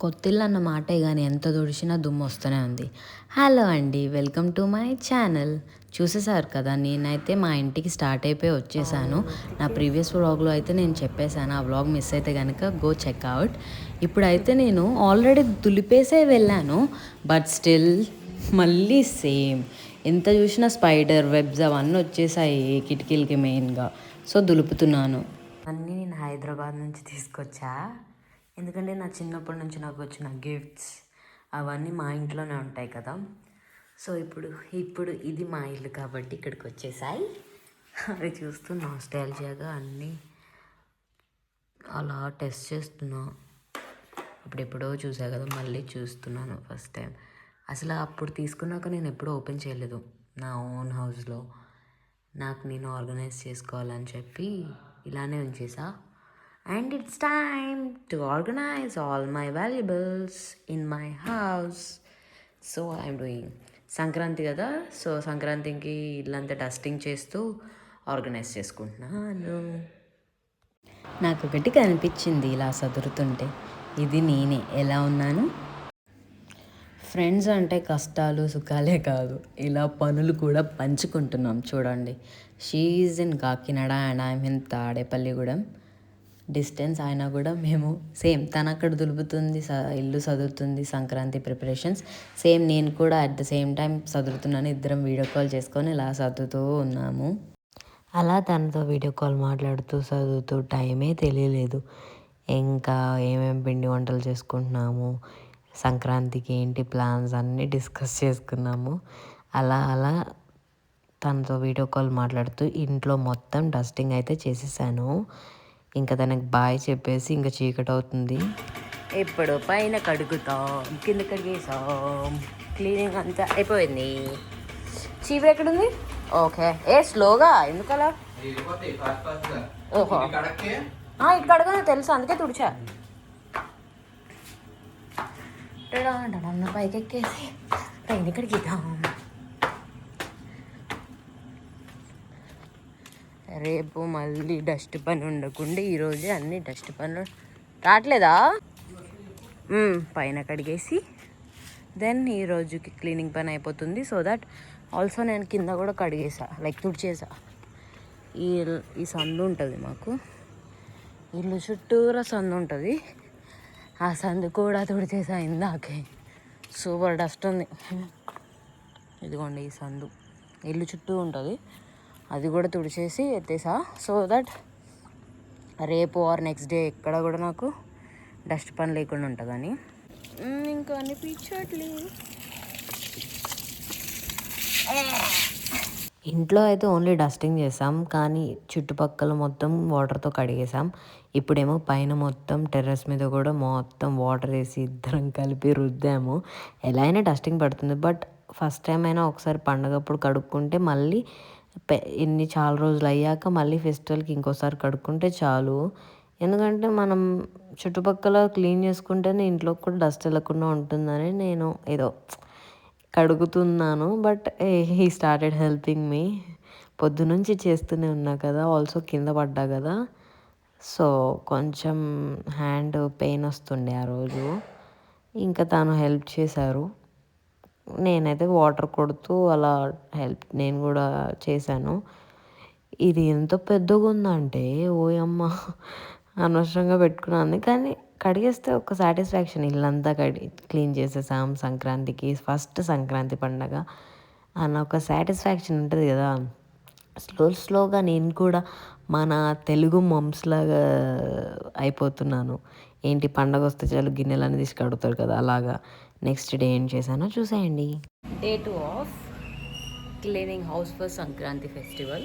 కొత్తిల్లు అన్న మాటే కానీ ఎంత తుడిచినా దుమ్ము వస్తూనే ఉంది. హలో అండి, వెల్కమ్ టు మై ఛానల్. చూసేసారు కదా, నేనైతే మా ఇంటికి స్టార్ట్ అయిపోయి వచ్చేసాను. నా ప్రీవియస్ వ్లాగ్లో అయితే నేను చెప్పేశాను, ఆ వ్లాగ్ మిస్ అయితే కనుక గో చెక్అవుట్. ఇప్పుడైతే నేను ఆల్రెడీ దులిపేసే వెళ్ళాను, బట్ స్టిల్ మళ్ళీ సేమ్ ఎంత చూసినా స్పైడర్ వెబ్స్ అవన్నీ వచ్చేసాయి కిటికీలకి మెయిన్గా. సో దులుపుతున్నాను. అన్నీ నేను హైదరాబాద్ నుంచి తీసుకొచ్చా, ఎందుకంటే నా చిన్నప్పటి నుంచి నాకు వచ్చిన గిఫ్ట్స్ అవన్నీ మా ఇంట్లోనే ఉంటాయి కదా. సో ఇప్పుడు ఇది మా ఇల్లు కాబట్టి ఇక్కడికి వచ్చేసాయి. అవి చూస్తూ నాస్టాల్జియాగా అన్నీ అలా టెస్ట్ చేస్తున్నా. అప్పుడెప్పుడో చూసా కదా, మళ్ళీ చూస్తున్నాను ఫస్ట్ టైం. అసలు అప్పుడు తీసుకున్నాక నేను ఎప్పుడూ ఓపెన్ చేయలేదు నా ఓన్ హౌస్లో. నాకు నేను ఆర్గనైజ్ చేసుకోవాలని చెప్పి ఇలానే ఉంచేసా. And it's time to organize all my valuables in my house. So I'm doing Sankranti కదా, సో సంక్రాంతికి ఇల్లంతా డస్టింగ్ చేస్తూ ఆర్గనైజ్ చేసుకుంటున్నాను. నాకు ఒకటి కనిపించింది ఇలా సదురుతుంటే, ఇది నేనే ఎలా ఉన్నాను. ఫ్రెండ్స్ అంటే కష్టాలు సుఖాలే కాదు, ఇలా పనులు కూడా పంచుకుంటున్నాం చూడండి. She is in Kakinada and I'm in Tadepalligudem. Distance అయినా కూడా మేము సేమ్, తను అక్కడ దులుపుతుంది, ఇల్లు చదువుతుంది, సంక్రాంతి ప్రిపరేషన్స్ సేమ్, నేను కూడా అట్ ద సేమ్ టైం చదువుతున్నాను. ఇద్దరం వీడియో కాల్ చేసుకొని ఇలా చదువుతూ ఉన్నాము. అలా తనతో వీడియో కాల్ మాట్లాడుతూ చదువుతూ టైమే తెలియలేదు. ఇంకా ఏమేమి పిండి వంటలు చేసుకుంటున్నాము, సంక్రాంతికి ఏంటి ప్లాన్స్ అన్నీ డిస్కస్ చేసుకున్నాము. అలా అలా తనతో వీడియో కాల్ మాట్లాడుతూ ఇంట్లో మొత్తం డస్టింగ్ అయితే చేసేసాను. ఇంకా తనకి బాయ్ చెప్పేసి ఇంకా చీకటి అవుతుంది. ఇప్పుడు పైన కడుగుతాం, కింద కడిగేసాం, క్లీనింగ్ అంతా అయిపోయింది. చీపురు ఎక్కడుంది? ఓకే, స్లోగా ఎందుకలా? ఓహో, ఇది కడగనే తెలుసు, అందుకే తుడిచా. పైకి ఎక్కేసి పైన కడిగిద్దాం. రేపు మళ్ళీ డస్ట్ పని ఉండకుండా ఈరోజే అన్ని డస్ట్ పనులు రావట్లేదా? పైన కడిగేసి దెన్ ఈ రోజుకి క్లీనింగ్ పని అయిపోతుంది. సో దట్ ఆల్సో నేను కింద కూడా కడిగేసా, లైక్ తుడిచేసా. ఈ సందు ఉంటుంది మాకు, ఇల్లు చుట్టూరా సందు ఉంటుంది, ఆ సందు కూడా తుడిచేసా ఇందాకే. సూపర్ డస్ట్ ఉంది. ఇదిగోండి ఈ సందు ఇల్లు చుట్టూ ఉంటుంది, అది కూడా తుడిచేసి ఎత్తేసా. సో దట్ రేపు ఆర్ నెక్స్ట్ డే ఎక్కడ కూడా నాకు డస్ట్ పని లేకుండా ఉంటుందని. ఇంకా అనిపించట్లేదు. ఇంట్లో అయితే ఓన్లీ డస్టింగ్ చేసాం, కానీ చుట్టుపక్కల మొత్తం వాటర్తో కడిగేసాం. ఇప్పుడేమో పైన మొత్తం టెర్రస్ మీద కూడా మొత్తం వాటర్ వేసి ఇద్దరం కలిపి రుద్దాము. ఎలా అయినా డస్టింగ్ పడుతుంది, బట్ ఫస్ట్ టైం అయినా ఒకసారి పండగప్పుడు కడుక్కుంటే మళ్ళీ ఇన్ని చాలా రోజులు అయ్యాక మళ్ళీ ఫెస్టివల్కి ఇంకోసారి కడుక్కుంటే చాలు. ఎందుకంటే మనం చుట్టుపక్కల క్లీన్ చేసుకుంటేనే ఇంట్లో కూడా డస్ట్ వెళ్ళకుండా ఉంటుందని నేను ఏదో కడుగుతున్నాను. But he started helping me. పొద్దునుంచి చేస్తూనే ఉన్నా కదా, ఆల్సో కింద పడ్డా కదా, సో కొంచెం హ్యాండ్ పెయిన్ వస్తుండే ఆ రోజు. ఇంకా తను హెల్ప్ చేశారు, నేనైతే వాటర్ కొడుతూ అలా నేను కూడా చేశాను. ఇది ఎంత పెద్దగా ఉందంటే ఓయమ్మ, అనవసరంగా పెట్టుకున్నాను. కానీ కడిగేస్తే ఒక సాటిస్ఫాక్షన్, ఇల్లంతా క్లీన్ చేసేసాం సంక్రాంతికి, ఫస్ట్ సంక్రాంతి పండగ అన్న ఒక సాటిస్ఫాక్షన్ ఉంటుంది కదా. స్లోగా నేను కూడా మన తెలుగు మమ్స్ లాగా అయిపోతున్నాను. ఏంటి, పండగ వస్తే చాలు గిన్నెలన్నీ తీసి కడుగుతారు కదా, అలాగా. నెక్స్ట్ డే ఏం చేశానో చూసేయండి. Day 2 of cleaning house for Sankranti festival.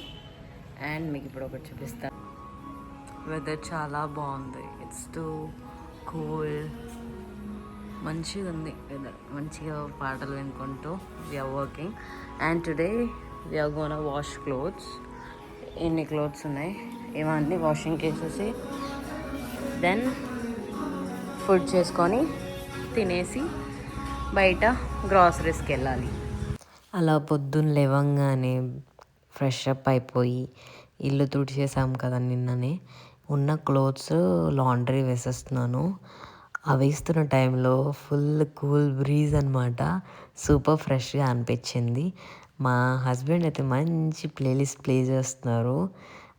And మీకు ఇప్పుడు ఒకటి చూపిస్తాను. వెదర్ చాలా బాగుంది, ఇట్స్ టూ కూల్, మంచిగా ఉంది వెదర్. మంచిగా పాటలు వినుకుంటూ we are working. And today we are gonna wash clothes. ఎన్ని క్లోత్స్ ఉన్నాయి ఇవన్నీ వాషింగ్ వేసేసి దెన్ ఫుడ్ చేసుకొని తినేసి బయట గ్రాసరీస్కి వెళ్ళాలి. అలా పొద్దున్న లేవంగానే ఫ్రెష్ అప్ అయిపోయి ఇల్లు తుడిచేసాం కదా నిన్ననే, ఉన్న క్లోత్స్ లాండ్రీ వేసేస్తున్నాను. ఆ వేస్తున్న టైంలో ఫుల్ కూల్ బ్రీజ్ అనమాట. సూపర్ ఫ్రెష్గా అనిపించింది. మా హస్బెండ్ అయితే మంచి ప్లేలిస్ట్ ప్లే చేస్తున్నారు.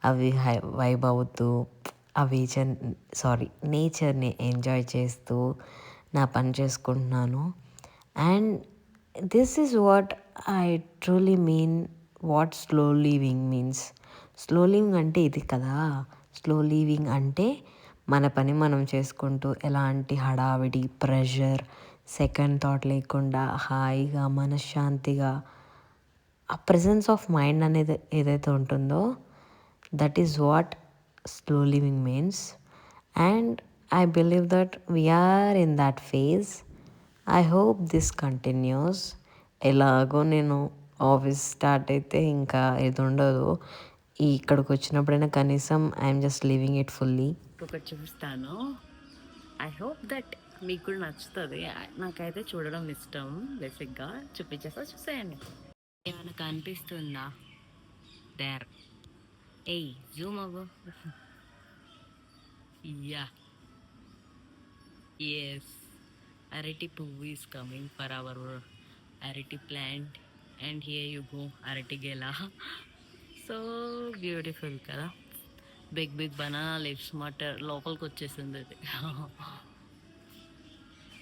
అవి వైబ్ అవుతూ అవి నేచర్ని ఎంజాయ్ చేస్తూ నా పని చేసుకుంటున్నాను. And this is what I truly mean what slow living means. Slow living అంటే ఇది కదా. స్లో లీవింగ్ అంటే మన పని మనం చేసుకుంటూ ఎలాంటి హడావిడి ప్రెషర్ సెకండ్ థాట్ లేకుండా హాయిగా మనశ్శాంతిగా ఆ ప్రెజెన్స్ ఆఫ్ మైండ్ అనేది ఏదైతే ఉంటుందో that is what slow living means. And I believe that we're in that phase. I hope this continues. ఎలాగో నేను ఆఫీస్ స్టార్ట్ అయితే ఇంకా ఇది ఉండదు. ఇక్కడికి వచ్చినప్పుడైనా కనీసం I'm just living it fully. ఒకటి చూపిస్తాను. ఐ హోప్ దట్ మీకు కూడా నచ్చుతుంది. నాకైతే చూడడం ఇష్టం. బేసిక్గా చూపించేస్తా, చూసేయండి. ఏమైనా కనిపిస్తుందా? దేర్. ఏయ్ జూమ్ అవ్వు. యా, ఎస్, arati పువ్వు is coming for our arati plant and here you go arati gela. So beautiful కదా. Big big banana leaves matar లోపలికి వచ్చేసింది అది.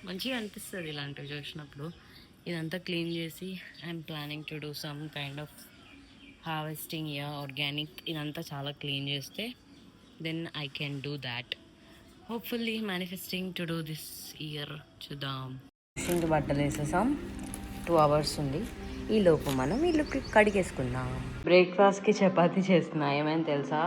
మంచిగా అనిపిస్తుంది ఇలాంటివి చూసినప్పుడు. ఇదంతా క్లీన్ చేసి I'm planning to do some kind of harvesting organic. ఇదంతా చాలా క్లీన్ చేస్తే then I can do that. Hopefully manifesting to do this year. చూద్దాం. మిషన్కి బట్టలు వేసేసాం. 2 hours ఉంది. ఈ లోపు మనం ఇల్లు కడిగేసుకుందాం. బ్రేక్ఫాస్ట్కి చపాతీ చేస్తున్నా. ఏమైనా తెలుసా,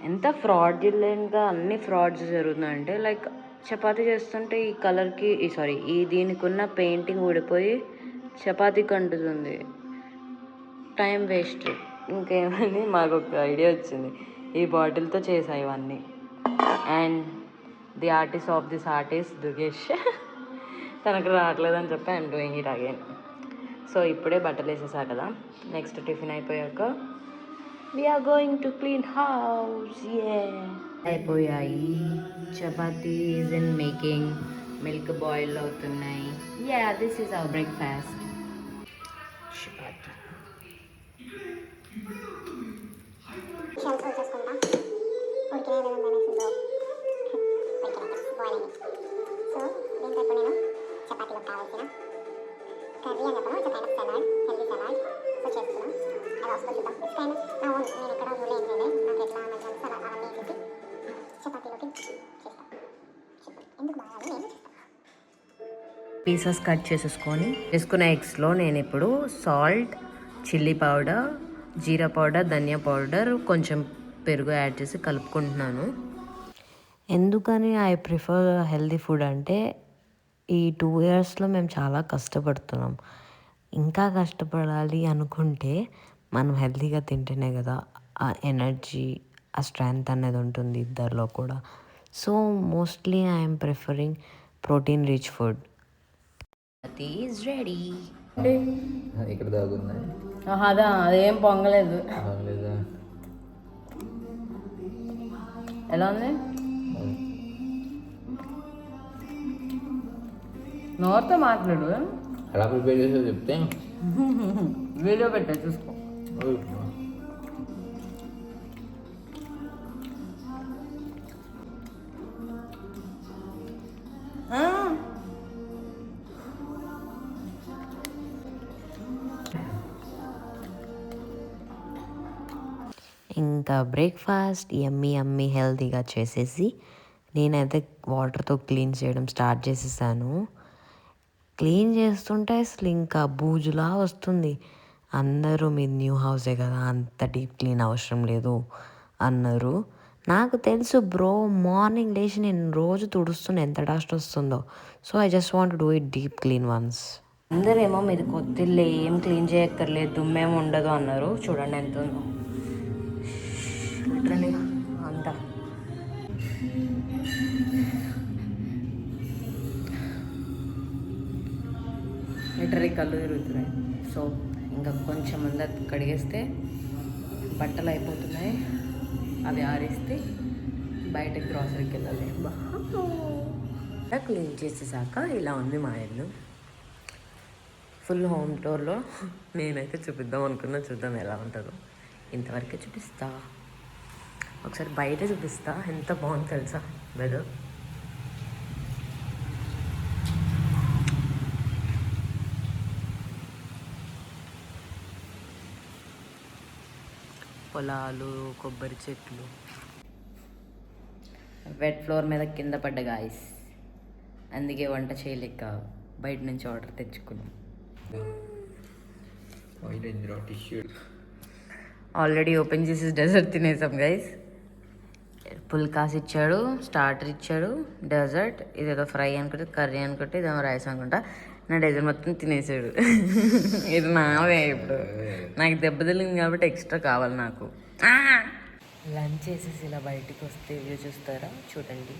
ఎంత ఫ్రాడ్యులెంట్గా అన్ని ఫ్రాడ్స్ జరుగుతున్నాయంటే, లైక్ చపాతీ చేస్తుంటే ఈ కలర్కి ఈ దీనికి ఉన్న పెయింటింగ్ ఊడిపోయి చపాతీకి అంటుతుంది. Time waste. ఇంకేమని మాకు ఒక ఐడియా వచ్చింది. ఈ బాటిల్తో చేసా ఇవన్నీ. And the artist of this artist Durgesh తనకు రావట్లేదని చెప్పి I'm doing it again. So ఇప్పుడే బట్టలు వేసేసా కదా, నెక్స్ట్ టిఫిన్ అయిపోయాక we are going to clean house. అయిపోయాయి. Chapatis in making. Milk boil అవుతున్నాయి. This is our breakfast. Chapati. Curry అని చెప్పను, it's kind of salad, healthy salad. So చేస్తున్నాం. అది ఆల్సో చూద్దాం. ఇట్స్ కైండ్ ఆఫ్ నా ఓన్. నేను ఎక్కడ ఊళ్ళో ఏం చేయలేదు. నాకు ఎట్లా మంచిగా సలాడ్ అవన్నీ వేసేసి చపాతీలోకి చేస్తాను. ఎందుకు బాగా నేను చేస్తాను. పీసెస్ కట్ చేసేసుకొని వేసుకున్న ఎగ్స్లో నేను ఇప్పుడు సాల్ట్, చిల్లీ పౌడర్, జీరా పౌడర్, ధనియా పౌడర్, కొంచెం పెరుగు యాడ్ చేసి కలుపుకుంటున్నాను. ఎందుకని ఐ ప్రిఫర్ హెల్దీ ఫుడ్ అంటే, ఈ 2 yearsలో మేము చాలా కష్టపడుతున్నాం. ఇంకా కష్టపడాలి అనుకుంటే మనం హెల్తీగా తింటేనే కదా ఆ ఎనర్జీ, ఆ స్ట్రెంగ్త్ అనేది ఉంటుంది ఇద్దరిలో కూడా. So mostly I'm preferring protein rich food. అది ఈజ్ రెడీ. ఇక్కడ దాగుందా? అదా, అదేం పొంగలేదు. ఎలా ఉంది? నోటితో మాట్లాడు. ఎలా ప్రిపేర్ చేసో చెప్తే వీడియో పెట్టా చూసుకో. ఇంకా బ్రేక్ఫాస్ట్ యమ్మీ హెల్తీగా చేసేసి నేనైతే వాటర్తో క్లీన్ చేయడం స్టార్ట్ చేసేసాను. క్లీన్ చేస్తుంటే అసలు ఇంకా బూజులా వస్తుంది. అందరూ మీది న్యూ హౌసే కదా, అంత డీప్ క్లీన్ అవసరం లేదు అన్నారు. నాకు తెలుసు బ్రో, మార్నింగ్ లేచి నేను రోజు తుడుస్తున్నా ఎంత డస్ట్ వస్తుందో. So I just want do it deep clean once. అందరేమో మీది కొత్తిల్లు ఏం క్లీన్ చేయక్కర్లేదు, దుమ్మేమో ఉండదు అన్నారు. చూడండి ఎంత ఉందో లిటరలీ అంతా. లిటరలీ కళ్ళు తిరుగుతున్నాయి. సో ఇంకా కొంచెం ముందు కడిగేస్తే బట్టలు అయిపోతున్నాయి. అవి ఆరేస్తే బయటకు గ్రాసరీకి వెళ్ళాలి. క్లీన్ చేసేసాక ఇలా ఉంది మా ఇల్లు. ఫుల్ హోమ్ టూర్లో నేనైతే చూపిద్దాం అనుకున్నా, చూద్దాం ఎలా ఉంటుందో. ఇంతవరకే చూపిస్తా, ఒకసారి బయట చూపిస్తా. ఎంత బాగుంది తెలుసా వెదర్. పొలాలు, కొబ్బరి చెట్లు, వెట్ ఫ్లోర్ మీద కింద పడ్డ గాయస్. అందుకే వంట చేయలేక బయట నుంచి ఆర్డర్ తెచ్చుకున్నాం. ఆల్రెడీ ఓపెన్ చేసి డెజర్ట్ తినేసాం గైస్. పుల్కాస్ ఇచ్చాడు, స్టార్టర్ ఇచ్చాడు, డెజర్ట్, ఇదేదో ఫ్రై అనుకుంటే, కర్రీ అనుకుంటే, ఇదేమో రైస్ అనుకుంటా. నా డెజర్ట్ మొత్తం తినేసాడు. ఇది నావే ఇప్పుడు. నాకు దెబ్బ తగిలింది కాబట్టి ఎక్స్ట్రా కావాలి నాకు. లంచ్ చేసేసి ఇలా బయటికి వస్తే వ్యూ చూస్తారా, చూడండి.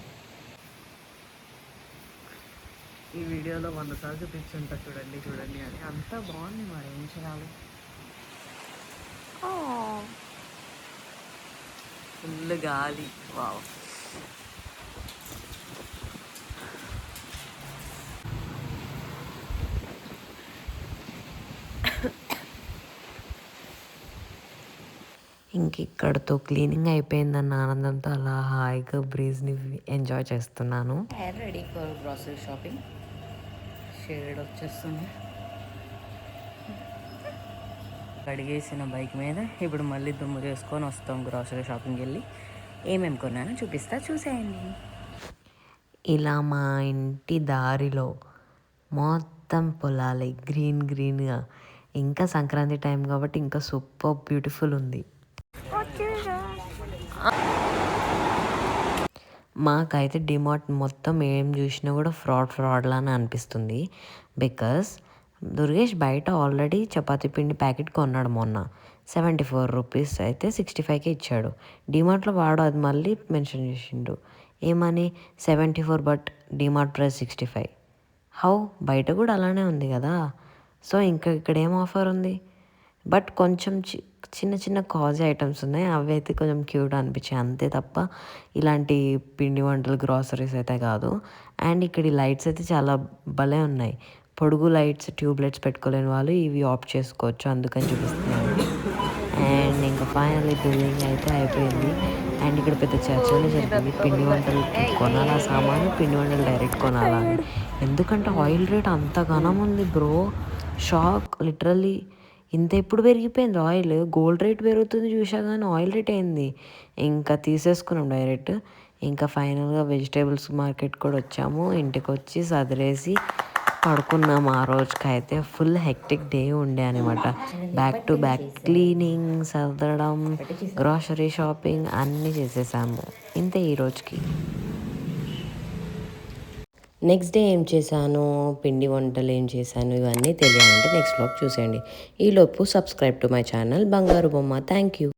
ఈ వీడియోలో 100 సార్లు చూపించుంటా, చూడండి చూడండి అని. అంతా బాగుంది, మరి ఏం చేయాలి. ఫుల్ గాలి, వావ్. ఇంక ఇక్కడతో క్లీనింగ్ అయిపోయిందన్న ఆనందంతో అలా హాయిగా బ్రీజ్ని ఎంజాయ్ చేస్తున్నాను. Hair ready for grocery shopping. Shade వచ్చేస్తుంది. కడిగేసిన బైక్ మీద ఇప్పుడు మళ్ళీ దుమ్ము చేసుకొని వస్తాం. గ్రాసరీ షాపింగ్కి వెళ్ళి ఏమేమి కొన్నానో చూపిస్తా, చూసేయండి. ఇలా మా ఇంటి దారిలో మొత్తం పొలాలే, గ్రీన్ గ్రీన్గా. ఇంకా సంక్రాంతి టైం కాబట్టి ఇంకా సూపర్ బ్యూటిఫుల్ ఉంది. మాకైతే డిమార్ట్ మొత్తం ఏం చూసినా కూడా ఫ్రాడ్ లానే అనిపిస్తుంది. బికాస్ దుర్గేష్ బయట ఆల్రెడీ చపాతీ పిండి ప్యాకెట్ కొన్నాడు మొన్న. 74 రూపీస్ అయితే 65కే ఇచ్చాడు. డిమార్ట్లో వాడు అది మళ్ళీ మెన్షన్ చేసిండు, ఏమని 74 బట్ డిమార్ట్ ప్రైస్ 65. హౌ? బయట కూడా అలానే ఉంది కదా. సో ఇంకా ఇక్కడ ఏం ఆఫర్ ఉంది? బట్ కొంచెం చిన్న చిన్న కాజీ ఐటమ్స్ ఉన్నాయి, అవి అయితే కొంచెం క్యూట్ అనిపించాయి అంతే తప్ప ఇలాంటి పిండి వంటలు గ్రాసరీస్ అయితే కాదు. అండ్ ఇక్కడ ఈ లైట్స్ అయితే చాలా భలే ఉన్నాయి. పొడుగు లైట్స్, ట్యూబ్ లైట్స్ పెట్టుకోలేని వాళ్ళు ఇవి ఆఫ్ చేసుకోవచ్చు, అందుకని చూపిస్తున్నాను. అండ్ ఇంకా ఫైనల్లీ బిల్లింగ్ అయితే అయిపోయింది. అండ్ ఇక్కడ పెద్ద చర్చనే జరిగింది, పిండి వంటలకి కొనాలా సామాను, పిండి వంటలు డైరెక్ట్ కొనాలా అని. ఎందుకంటే ఆయిల్ రేట్ అంత ఘనం ఉంది బ్రో. Shock literally. ఇంత ఎప్పుడు పెరిగిపోయింది ఆయిల్? గోల్డ్ రేట్ పెరుగుతుంది చూసా కానీ ఆయిల్ రేట్ ఏంది? ఇంకా తీసేసుకున్నాం డైరెక్ట్. ఇంకా ఫైనల్గా వెజిటేబుల్స్ మార్కెట్ కూడా వచ్చాము. ఇంటికి వచ్చి సదిరేసి పడుకున్నాము. ఆ రోజుకి అయితే ఫుల్ హెక్టిక్ డే ఉండే అనమాట. బ్యాక్ టు బ్యాక్ క్లీనింగ్, సర్దడం, గ్రాసరీ షాపింగ్ అన్నీ చేసేసాము. ఇంతే ఈ రోజుకి. నెక్స్ట్ డే ఏం చేశాను, పిండి వంటలు ఏం చేశాను, ఇవన్నీ తెలియాలంటే నెక్స్ట్ బ్లాగ్ చూసేయండి. ఈలోపు సబ్స్క్రైబ్ టు మై ఛానల్ బంగారు బొమ్మ. Thank you.